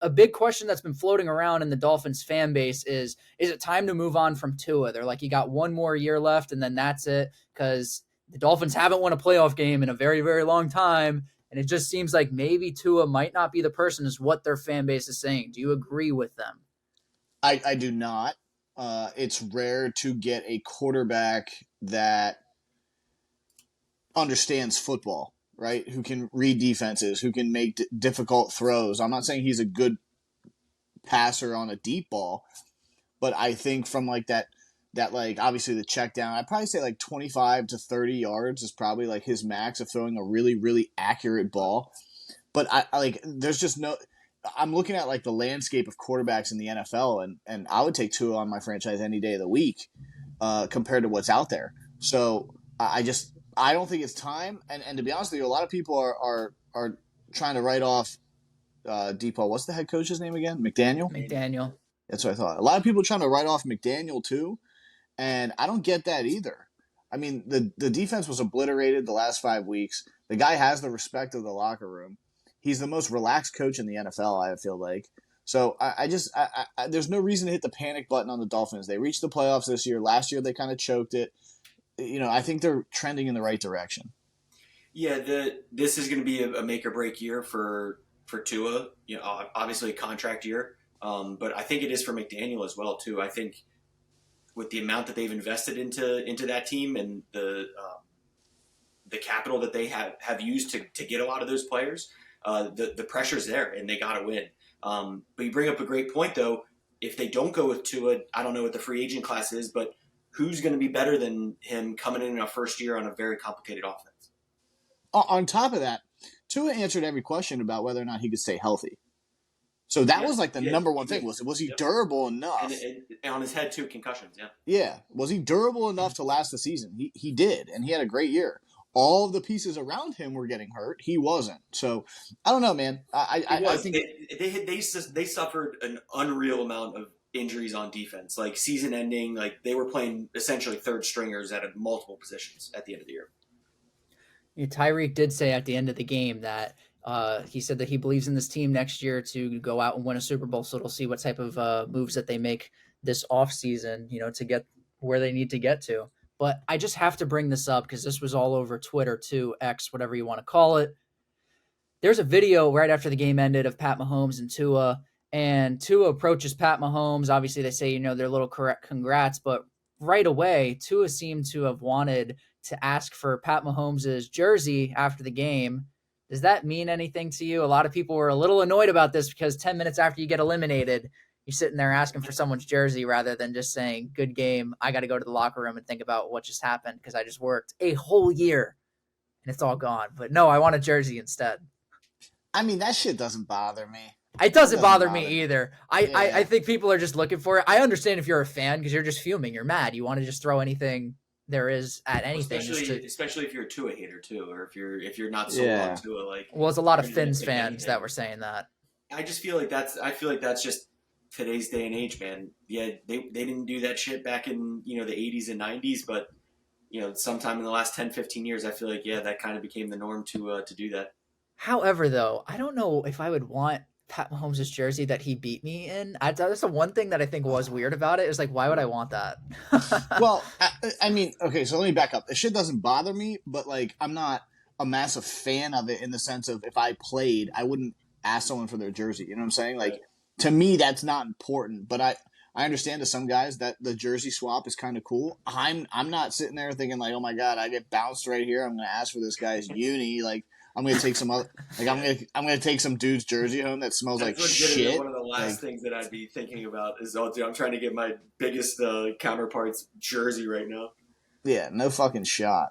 a big question that's been floating around in the Dolphins fan base is it time to move on from Tua? They're like, you got one more year left and then that's it, because the Dolphins haven't won a playoff game in a very, very long time. And it just seems like maybe Tua might not be the person, is what their fan base is saying. Do you agree with them? I do not. It's rare to get a quarterback that understands football, right? Who can read defenses, who can make difficult throws. I'm not saying he's a good passer on a deep ball, but I think from like that like obviously the check down, I'd probably say like 25 to 30 yards is probably like his max of throwing a really, really accurate ball. But I like there's just no. I'm looking at like the landscape of quarterbacks in the NFL, and I would take Tua on my franchise any day of the week compared to what's out there. So I don't think it's time. And to be honest with you, a lot of people are trying to write off Depot. What's the head coach's name again? McDaniel? McDaniel. That's what I thought. A lot of people are trying to write off McDaniel too, and I don't get that either. I mean, the defense was obliterated the last 5 weeks. The guy has the respect of the locker room. He's the most relaxed coach in the NFL, I feel like. So I there's no reason to hit the panic button on the Dolphins. They reached the playoffs this year. Last year they kind of choked it. I think they're trending in the right direction. Yeah, this is going to be a make or break year for Tua. Obviously a contract year, but I think it is for McDaniel as well too. I think with the amount that they've invested into that team and the capital that they have used to get a lot of those players. The pressure's there, and they got to win. But you bring up a great point, though. If they don't go with Tua, I don't know what the free agent class is, but who's going to be better than him coming in a first year on a very complicated offense? On top of that, Tua answered every question about whether or not he could stay healthy. So that was like the number one thing. Was he durable enough? And on his head, too, concussions, yeah. Yeah. Was he durable enough to last the season? He did, and he had a great year. All of the pieces around him were getting hurt. He wasn't. So I don't know, man. I think they suffered an unreal amount of injuries on defense, like season ending. Like they were playing essentially third stringers at multiple positions at the end of the year. Yeah, Tyreek did say at the end of the game that he said that he believes in this team next year to go out and win a Super Bowl. So they'll see what type of moves that they make this offseason, to get where they need to get to. But I just have to bring this up because this was all over Twitter too, X, whatever you want to call it. There's a video right after the game ended of Pat Mahomes and Tua approaches Pat Mahomes. Obviously, they say, their little correct congrats, but right away, Tua seemed to have wanted to ask for Pat Mahomes' jersey after the game. Does that mean anything to you? A lot of people were a little annoyed about this because 10 minutes after you get eliminated, you're sitting there asking for someone's jersey rather than just saying, good game. I got to go to the locker room and think about what just happened because I just worked a whole year and it's all gone. But no, I want a jersey instead. I mean, that shit doesn't bother me. It doesn't bother me either. I think people are just looking for it. I understand if you're a fan because you're just fuming. You're mad. You want to just throw anything there is at anything. Especially if you're a Tua hater too, or if you're not so on Tua. Well, there's a lot of Phins fans that were saying that. I feel like that's just today's day and age, man. Yeah, they didn't do that shit back in the 80s and 90s, but sometime in the last 10, 15 years, I feel like that kind of became the norm to do that. However, though, I don't know if I would want Pat Mahomes' jersey that he beat me in. That's the one thing that I think was weird about it. Is like, why would I want that? Well, I mean, okay, so let me back up. The shit doesn't bother me, but like, I'm not a massive fan of it in the sense of if I played, I wouldn't ask someone for their jersey. You know what I'm saying? Like, to me, that's not important. But I understand to some guys that the jersey swap is kind of cool. I'm not sitting there thinking like, oh my god, I get bounced right here. I'm going to ask for this guy's uni. Like, I'm gonna take some other. Like I'm gonna take some dude's jersey home that smells like shit. One of the last things that I'd be thinking about is, dude, I'm trying to get my biggest counterpart's jersey right now. Yeah, no fucking shot.